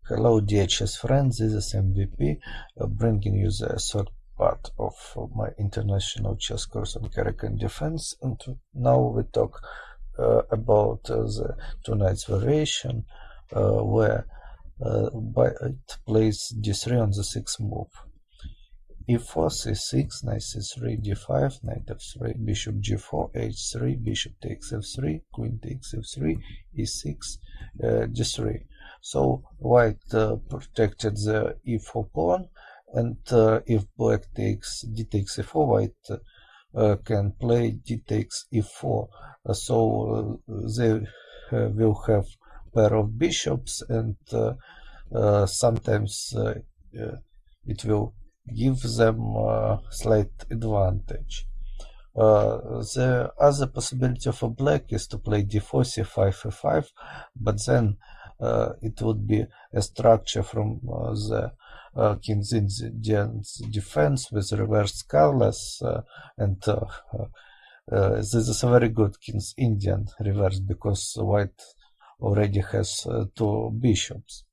Hello dear chess friends, this is MVP, bringing you the third part of my international chess course on Caro-Kann defense, and now we talk about the two knights variation, where it plays d3 on the sixth move. e4, c6, knight c3, d5, knight f3, bishop g4, h3, bishop takes f3, queen takes f3, e6, d3. So white protected the e4 pawn, and if black takes d takes e4, white can play d takes e4. So they will have pair of bishops, and sometimes it will give them slight advantage. The other possibility for black is to play d4, c5, e5, but then it would be a structure from the King's Indian's defense with reversed colors, and this is a very good King's Indian reverse because white already has two bishops.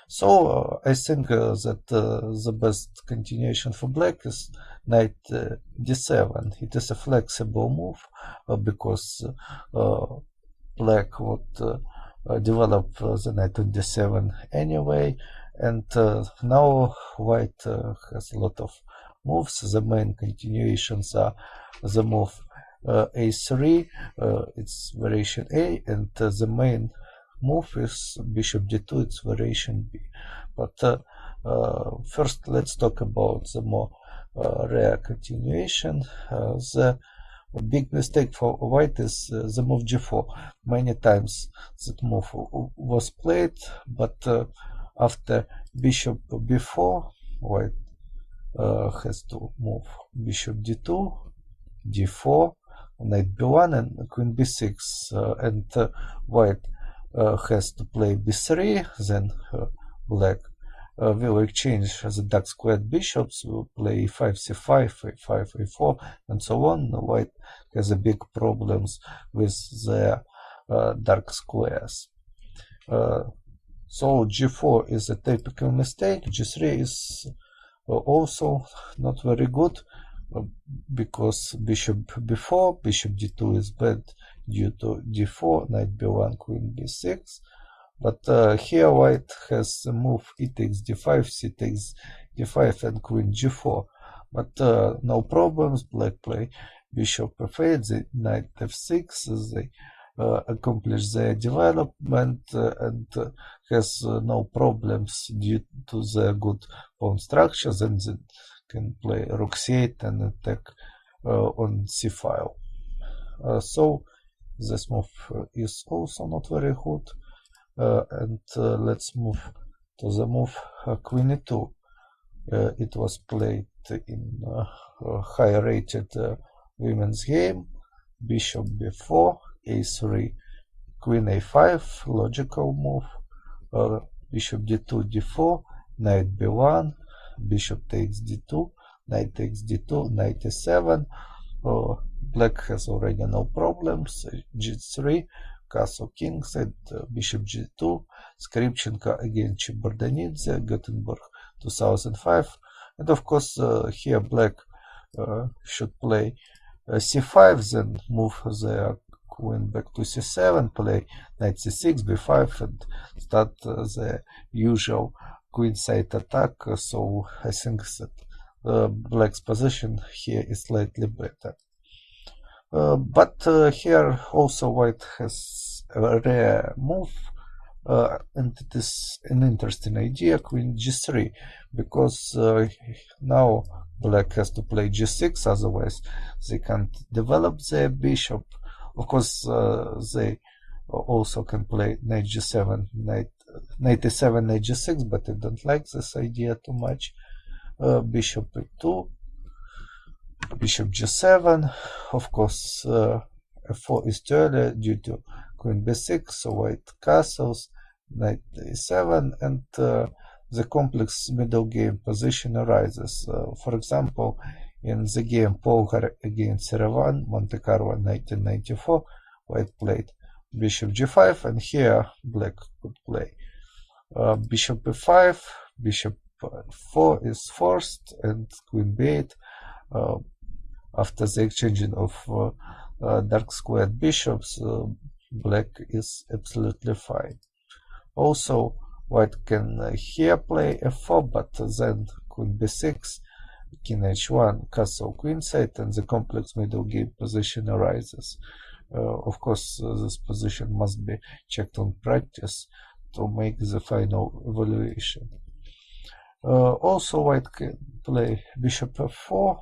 So I think that the best continuation for black is knight d7. It is a flexible move because black would develop the knight on d7 anyway, and now white has a lot of moves. The main continuations are the move a3, it's variation A, and the main move is bishop d2, it's variation B. But first let's talk about the more rare continuation. The big mistake for white is the move g4. Many times that move was played, but after bishop b4, white has to move bishop d2, d4, knight b1, and queen b6, and white has to play b3, then black will exchange the dark squared bishops, will play e5, c5, a5, a4, and so on. White has a big problems with the dark squares. So g4 is a typical mistake. g3 is also not very good because bishop b4, bishop d2 is bad due to d4, knight b1, queen b6. But here white has a move e takes d5, c takes d5, and queen g4. But no problems. Black play bishop f8, the knight f6. They accomplish their development and has no problems due to the good pawn structure. Then they can play rook c8 and attack on c file. So this move is also not very good. And let's move to the move queen e2. It was played in high rated women's game. Bishop b4, a3, queen a5, logical move. Bishop d2, d4, knight b1, bishop takes d2, knight takes d2, knight e7. Black has already no problems. g3, castle kingside, bishop g2, Skripchenko against Chibordonidze, Gothenburg 2005. And of course here black should play c5, then move the queen back to c7, play knight c6, b5, and start the usual queenside attack. So I think that black's position here is slightly better. But here also white has a rare move, and it is an interesting idea, queen g3, because now black has to play g6, otherwise they can't develop their bishop. Of course they also can play knight g7, knight e7, knight g6, but I don't like this idea too much. Bishop e2, bishop g7. Of course f4 is too early due to queen b6, so white castles, knight e7, and the complex middle game position arises. For example, in the game Polgar against Yerevan, Monte Carlo 1994, white played bishop g5, and here black could play bishop e5, bishop 4 is forced, and queen b8. After the exchanging of dark squared bishops, black is absolutely fine. Also, white can here play f4, but then queen b6, king h1, castle queenside, and the complex middle game position arises. Of course, this position must be checked on practice to make the final evaluation. Also, white can play bishop f4,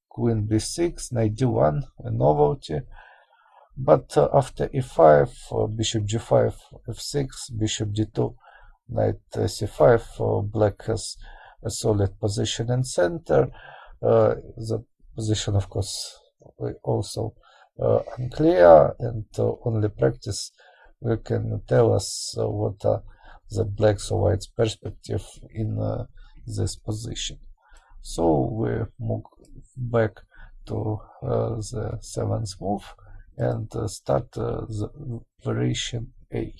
queen b6, knight d1, a novelty. But after e5, bishop g5, f6, bishop d2, knight c5, black has a solid position in center. The position, of course, also unclear, and only practice can tell us what are the black's or white's perspective in this position. So we move back to the seventh move and start the variation A.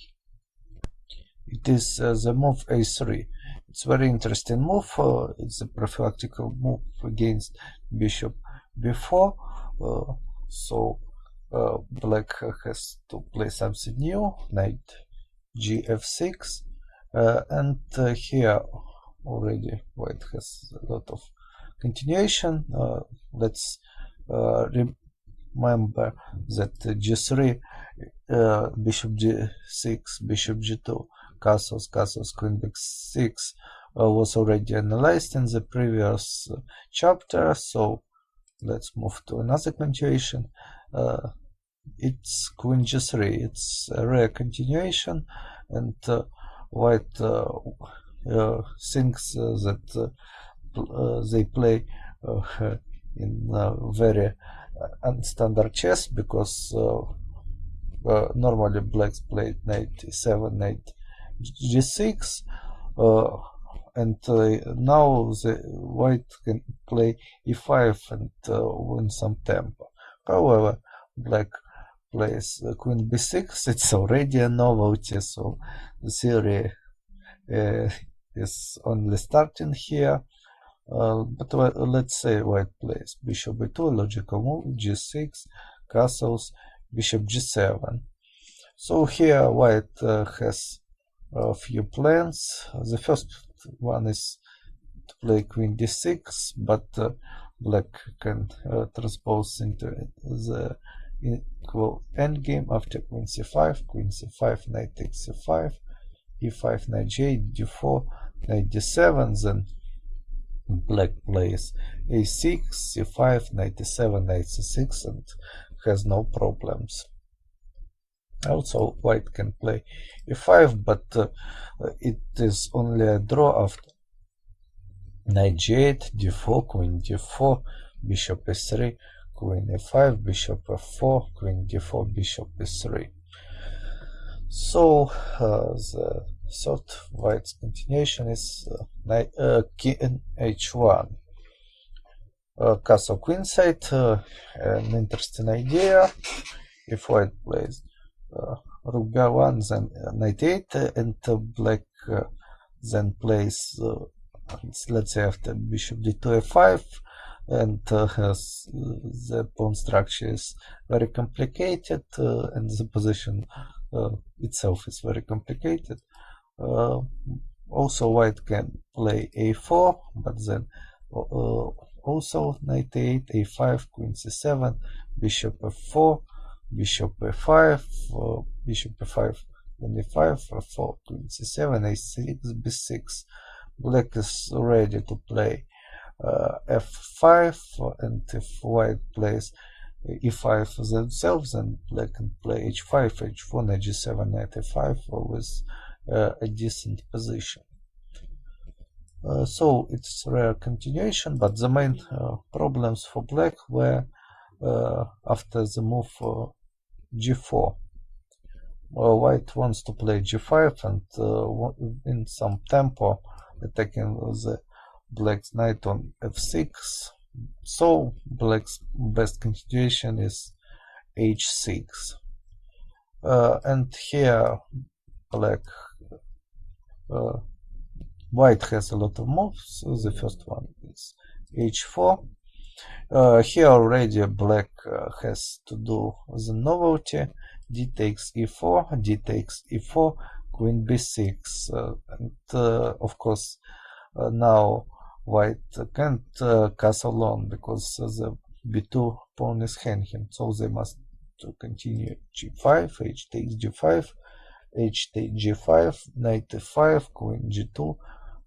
It is the move A3. It's a very interesting move. It's a prophylactical move against bishop b4. So black has to play something new, knight gf6, and here already white has a lot of continuation. Let's remember that g3, bishop g6, bishop g2, castles, queen b6 was already analyzed in the previous chapter. So let's move to another continuation. It's queen g3. It's a rare continuation, and white thinks that they play in very unstandard chess, because normally blacks played knight e7, knight g6, and now the white can play e5 and win some tempo. However, black plays queen b6. It's already a novelty, so the theory is only starting here. But let's say white plays bishop b2, logical move, g6, castles, bishop g7. So here white has a few plans. The first one is to play queen d6, but black can transpose into the equal endgame after queen c5, knight takes c5, e5, knight g8, d4, knight d7, then black plays a6, c5, knight e7, knight c6, and has no problems. Also, white can play e5, but it is only a draw after knight g8, d4, queen d4, bishop e3, queen e5, bishop f4, queen d4, bishop e3. So the third white's continuation is king h1, castle queenside. An interesting idea. If white plays rook b1, then knight 8, and black then plays, let's say, after bishop d2 f5, and the pawn structure is very complicated, and the position itself is very complicated. Also, white can play a4, but then also knight 8, a5, queen c7, bishop f4, bishop f5, bishop f5, queen e5, f4, queen c7, a6, b6. Black is ready to play f5, and if white plays e5 themselves, then black can play h5, h4, knight g7, knight e5 with a decent position. So it's a rare continuation, but the main problems for black were after the move g4. White wants to play g5 and in some tempo attacking the black's knight on f6. So black's best continuation is h6. And here black white has a lot of moves. The first one is h4. Here already black has to do the novelty. D takes e4, d takes e4, queen b6, and of course now white can't castle on because the b2 pawn is hanging, so they must continue g5, h takes g5, h takes g5, knight e5, queen g2,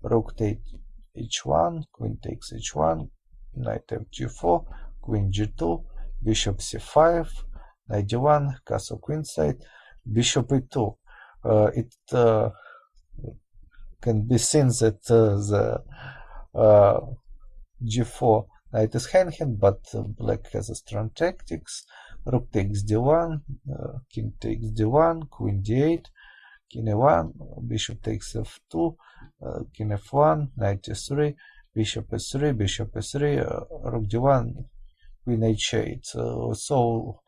rook takes h1, queen takes h1, knight f4, queen g2, bishop c5, knight d1, castle queenside, bishop e2. It can be seen that the g4 knight is hanging, but black has a strong tactics. Rook takes d1, king takes d1, queen d8, king e1, bishop takes f2, king f1, knight e3, bishop e3, bishop e3, rook d1, queen h8. So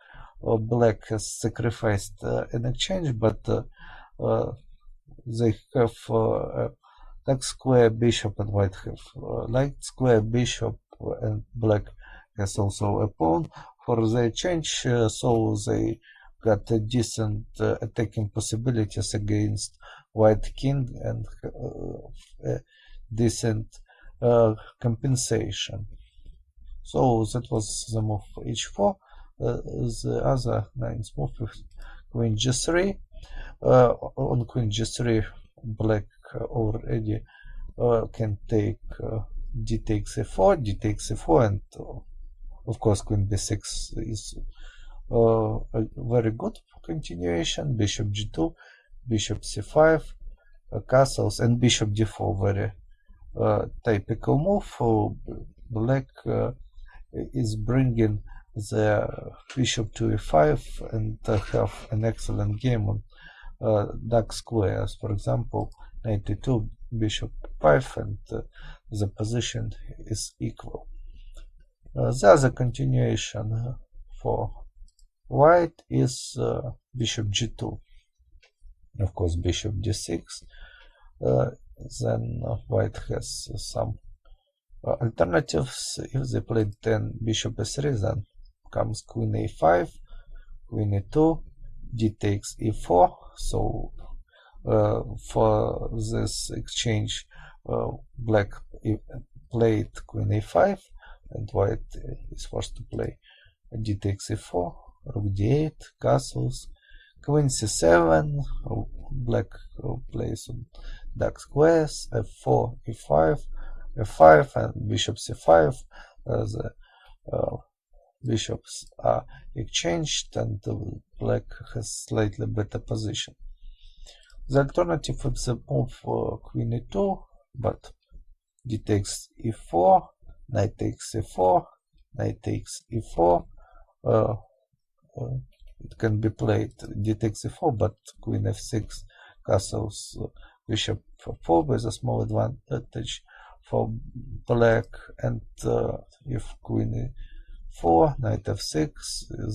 black has sacrificed an exchange, but they have like square bishop and white have light square bishop, and black has also a pawn for the change, so they got a decent attacking possibilities against white king and decent compensation. So that was the move h4. The other nice move is queen g3. On queen g3, black already can take d takes e4, d takes e4, and of course queen b6 is a very good continuation. Bishop g2, bishop c5, castles, and bishop d4, very typical move. Black is bringing the bishop to e5 and have an excellent game on dark squares. For example, knight e2, bishop 5, and the position is equal. The other continuation for white is bishop g2. Of course, bishop d6. Then white has some alternatives. If they played 10 bishop e3, then comes queen a5, queen e2, d takes e4. So for this exchange, black played queen a5, and white is forced to play d takes e4, rook d8, castles, queen c7. Black plays on dark squares, f4, e5, f5, and bishop c5. The bishops are exchanged, and black has slightly better position. The alternative is the move queen e2, but d takes e4, knight takes e4, knight takes e4. It can be played d takes e4, but queen f6, castles, bishop f4 with a small advantage for black, and if queen e4, knight f6,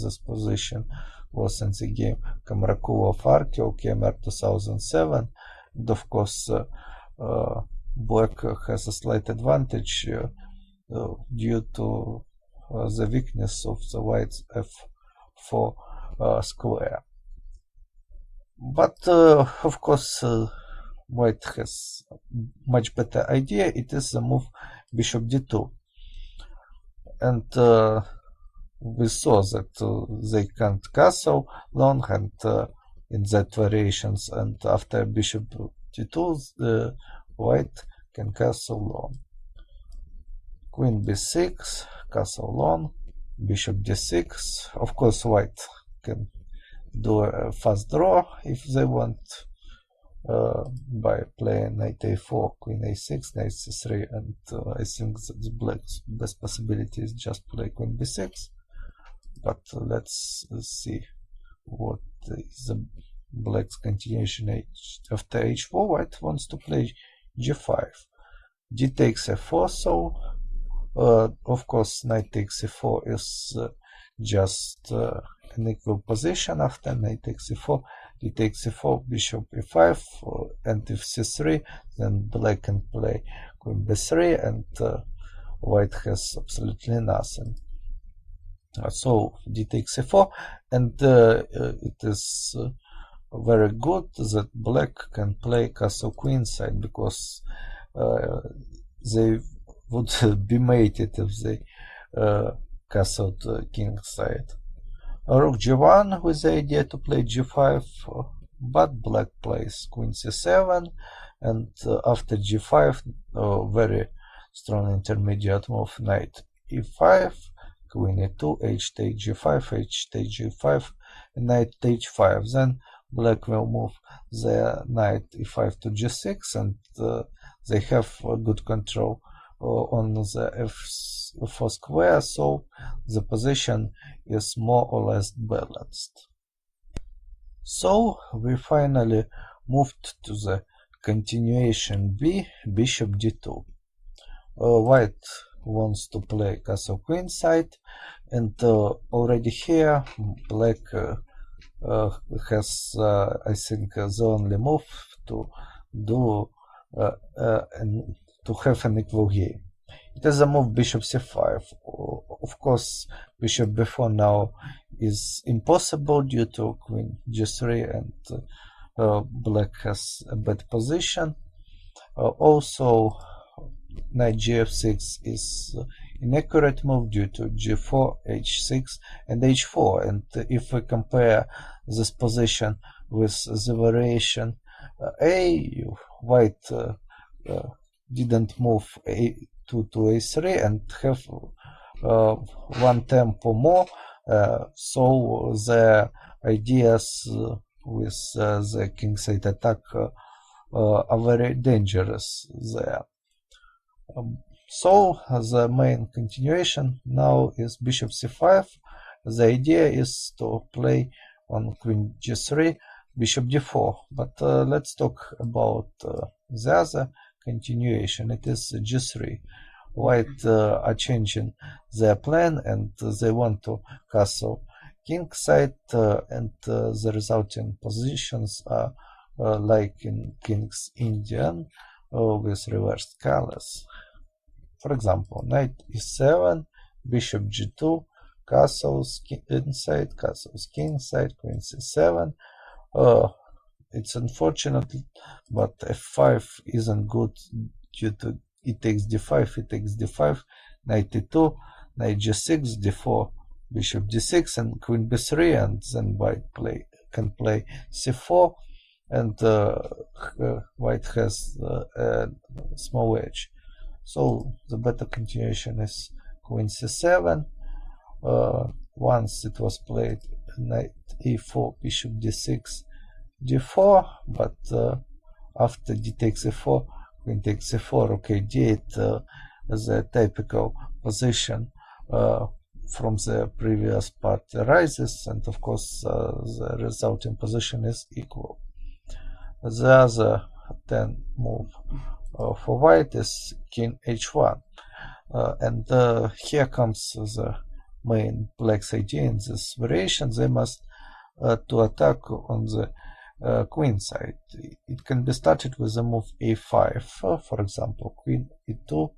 this position was in the game Kamrakula of Arkeo, KMR 2007, and of course black has a slight advantage due to the weakness of the white's f4 square. But of course white has much better idea. It is the move bishop d2, and we saw that they can't castle long, and in that variations, and after bishop d2 white can castle long. Queen b6, castle long, bishop d6. Of course white can do a fast draw if they want, by playing knight a4, queen a6, knight c3, and I think that the black's best possibility is just play queen b6. But let's see what is the black's continuation after h4. White wants to play g5, d takes f4. So of course knight takes e4 is just an equal position. After knight takes e4, d takes e4, bishop e5, and if c3, then black can play queen b3, and white has absolutely nothing. So d takes e4, and it is very good that black can play castle queenside, because they would be mated if they castled kingside. Rook g1 with the idea to play g5, but black plays queen c7, and after g5, very strong intermediate move, knight e5, queen e2, h take g5, h take g5, and knight h5. Then black will move the knight e5 to g6, and they have good control on the f4 square, so the position is more or less balanced. So we finally moved to the continuation B, bishop d2. White wants to play castle queenside, and already here black has, I think, the only move to do and to have an equal game. It is a move bishop c5. Of course, bishop b4 now is impossible due to queen g3, and black has a bad position. Also, knight gf6 is inaccurate move due to g4, h6, and h4. And if we compare this position with the variation A, white didn't move a2 to a3 and have one tempo more, so the ideas with the kingside attack are very dangerous there. So the main continuation now is bishop c5. The idea is to play on queen g3, bishop d4, but let's talk about the other continuation. It is g3. White are changing their plan, and they want to castle kingside, and the resulting positions are like in King's Indian with reversed colors. For example, knight e7, bishop g2, castles inside, castles kingside, queen c7. It's unfortunate, but f5 isn't good due to e takes d5, e takes d5, knight e2, knight g6, d4, bishop d6, and queen b3, and then white can play c4, and white has a small edge. So the better continuation is queen c7. Once it was played knight e4, bishop d6, d4, but after d takes e4, queen takes e4, rook a8, the typical position from the previous part arises, and of course the resulting position is equal. The other 10 move for white is king h1, and here comes the main black's idea in this variation. They must to attack on the queen side. It can be started with the move a5, for example, queen e2,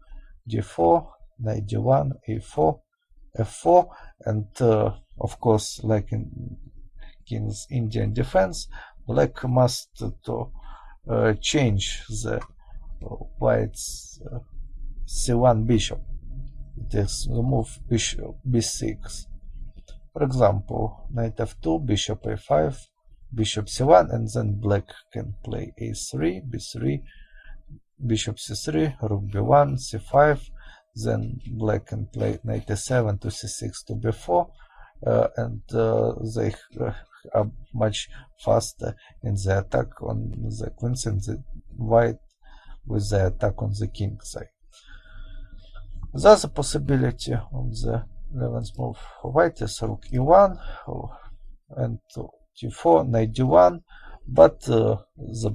d4, knight d1, a4, f4, and of course, like in King's Indian defense, black must to change the white's c1 bishop. It is the move bishop b6. For example, knight f2, bishop a5, bishop c1, and then black can play a3, b3, bishop c3, rook b1, c5. Then black can play knight a7 to c6 to b4, and they are much faster in the attack on the queens, and the white with the attack on the king side. The other possibility on the 11th move for white is rook e1 and d4, knight d1, but the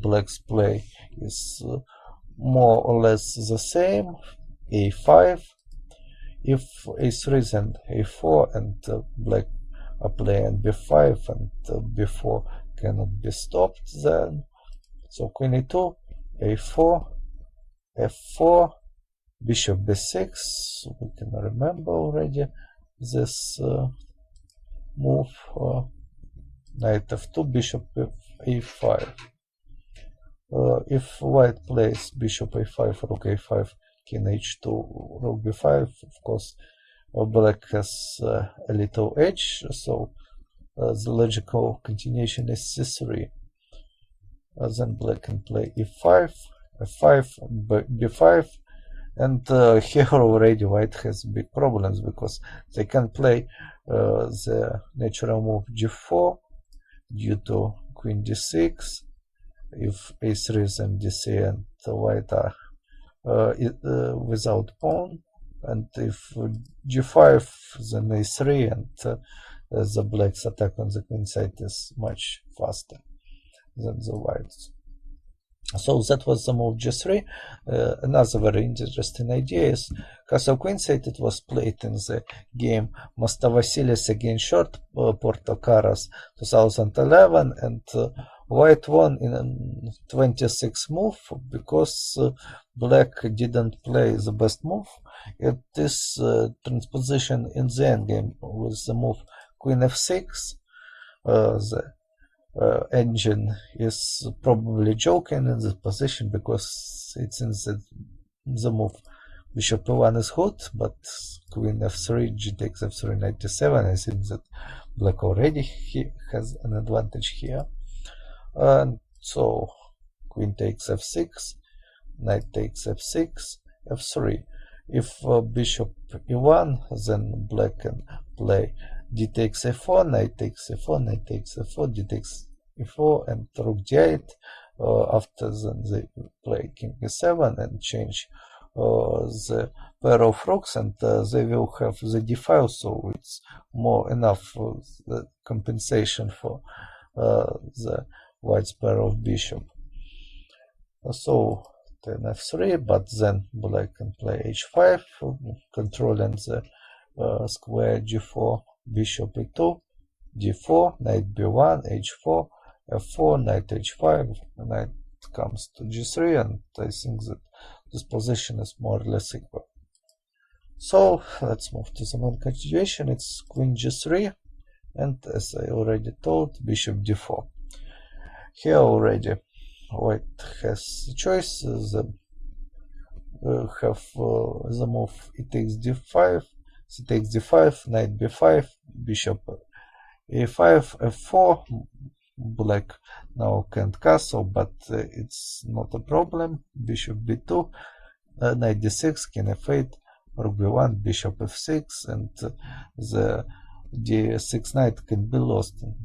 black's play is more or less the same. a5, if a3, then a4, and black are playing b5 and b4 cannot be stopped then. So queen e2, a4, f4, bishop b6. We can remember already this move. Knight f2, bishop a5. If white plays bishop a5, rook a5, king h2, rook b5, of course black has a little edge, so the logical continuation is c3. Then black can play e5, f5, b5, and here already white has big problems because they can play the natural move g4 due to queen d6. If a3 then dc, and white are without pawn, and if g5 then a3, and the black's attack on the queen side is much faster than the white's. So that was the move g3. Another very interesting idea is castle queenside. It was played in the game Mostavasilis against Short Porto Caras 2011, and white won in 26th move because black didn't play the best move. It is transposition in the endgame with the move queen f6. The engine is probably joking in this position because it seems that the move bishop e1 is good, but queen f3, g takes f3, knight e7. I think that black already has an advantage here. And so queen takes f6, knight takes f6, f3. If bishop e1, then black can play d takes a4, knight takes a4, knight takes a4, d takes e4, and rook d8. After then they play king e7 and change the pair of rooks, and they will have the d file, so it's more enough the compensation for the white's pair of bishop. So then f3, but then black can play h5, controlling the square g4, bishop e2, d4, knight b1, h4, f4, knight h5, knight comes to g3, and I think that this position is more or less equal. So let's move to the main continuation. It's queen g3, and as I already told, bishop d4. Here already white has a choice. The move e takes d5, c takes d5, knight b5, bishop a5, f4. Black now can't castle, but it's not a problem. Bishop b2, knight d6, king f8, rook b1, bishop f6, and the d6 knight can be lost in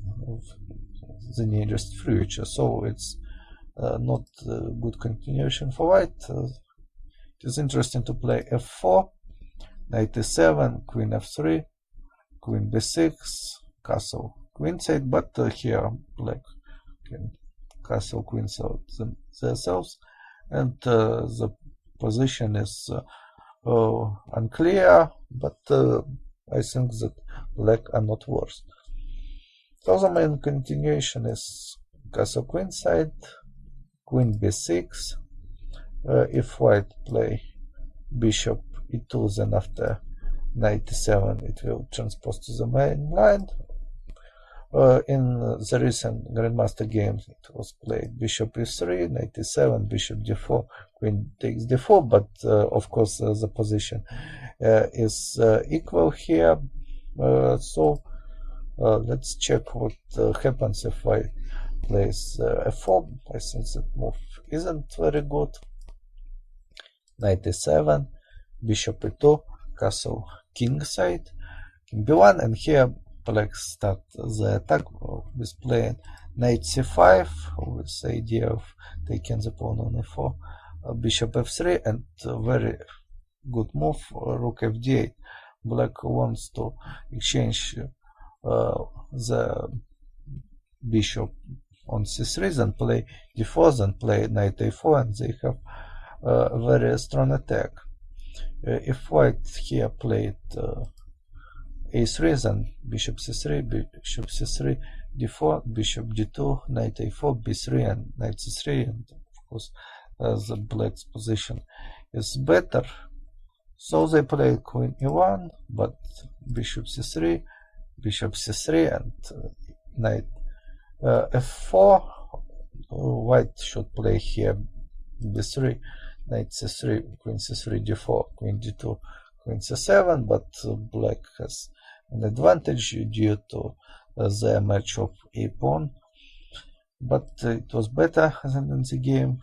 the nearest future. So it's not a good continuation for white. It is interesting to play f4, knight e7, queen f3, queen b6, castle queenside, but here black can castle queenside themselves, and the position is unclear, but I think that black are not worse. So the main continuation is castle queenside, queen b6. If white play bishop e2, then after knight e7 it will transpose to the main line. In the recent Grandmaster games it was played bishop e3, knight e7, bishop d4, queen takes d4, but of course the position is equal here. So let's check what happens if white plays f4. I think that move isn't very good. Knight e7, bishop e2, castle king side, king b1, and here black start the attack with playing knight c5 with the idea of taking the pawn on e4, bishop f3, and very good move, rook fd8. Black wants to exchange the bishop on c3, then play d4, then play knight a4, and they have a very strong attack. If white here played a3, then bishop c3, d4, bishop d2, knight a4, b3, and knight c3, and of course the black's position is better. So they played queen e1, but bishop c3, and knight f4. White should play here b3, knight c3, queen c3, d4, queen d2, queen c7, but black has an advantage due to the match of a pawn. But it was better than in the game.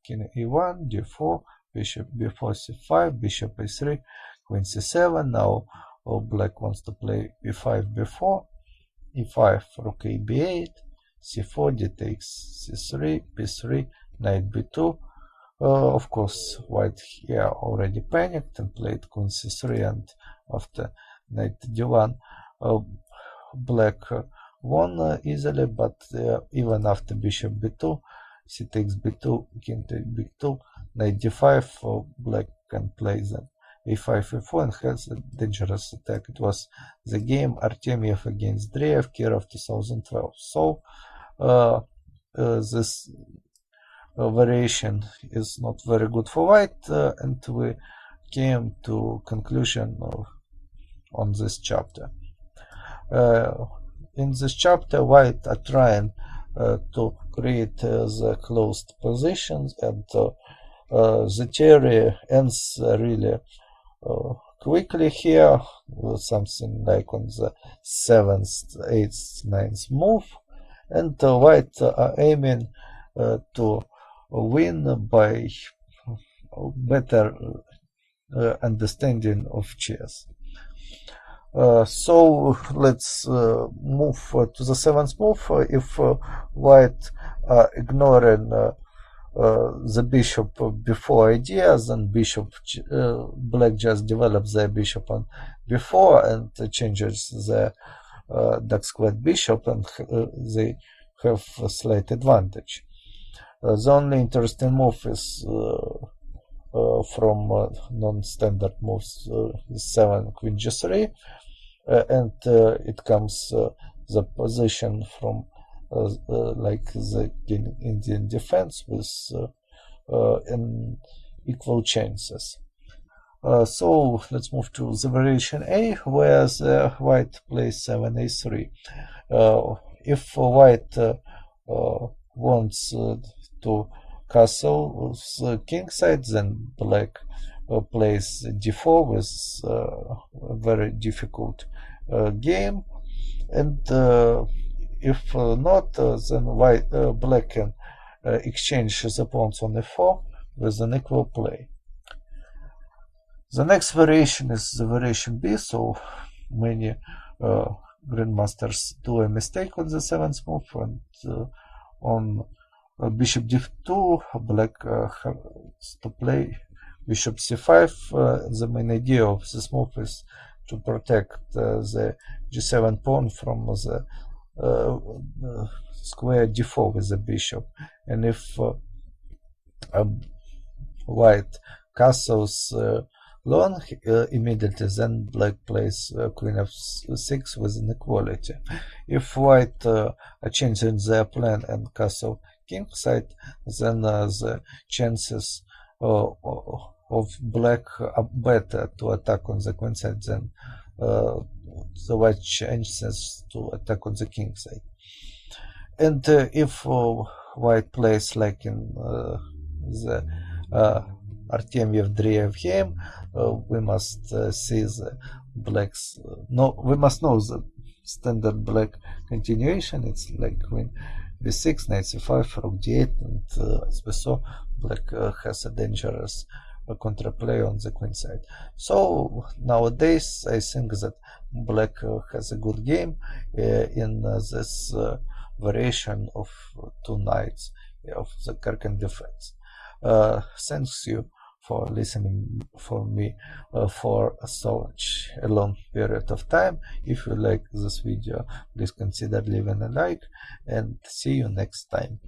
King e1, d4, bishop b4, c5, bishop a3, queen c7. Now black wants to play b5, b4, e5, rook a b8, c4, d takes c3, b3, knight b2. Of course, white here already panicked and played queen c3, and after knight d1, black won easily, but even after bishop b2, c takes b2, king takes b2, knight d5, black can play then a5, a4, and has a dangerous attack. It was the game Artemiev against Dreev, Kirov 2012. So this variation is not very good for white, and we came to conclusion on this chapter. In this chapter, white are trying to create the closed positions, and the theory ends really quickly here, something like on the 7th, 8th, 9th move, and white are aiming to win by better understanding of chess. So let's move to the 7th move. If white are ignoring the bishop before idea, then black just develops their bishop on b4 and changes the dark squared bishop, and they have a slight advantage. The only interesting move is from non-standard moves 7 queen g3, and it comes the position from like the Indian defense with in equal chances. So let's move to the variation A, where the white plays 7a3. If white wants to castle with king side, then black plays d4 with a very difficult game, and if not, then white black can exchange the pawns on f4 with an equal play. The next variation is the variation B, so many grandmasters do a mistake on the 7th move, and on bishop d2, black has to play bishop c5. The main idea of this move is to protect the g7 pawn from the square d4 with the bishop, and if white castles long immediately, then black plays queen f6 with inequality. If white are changing their plan and castle king side, then the chances of black are better to attack on the queen side than the white chances to attack on the king side. And if white plays like in the Artemiev-Dreev game, we must see the blacks. We must know the standard black continuation. It's like queen b6, knight c5, rook d8, and as we saw, black has a dangerous counterplay on the queen side. So nowadays, I think that black has a good game in this variation of two knights of the Caro-Kann defense. Thanks you for listening for me for such a long period of time. If you like this video, please consider leaving a like, and see you next time.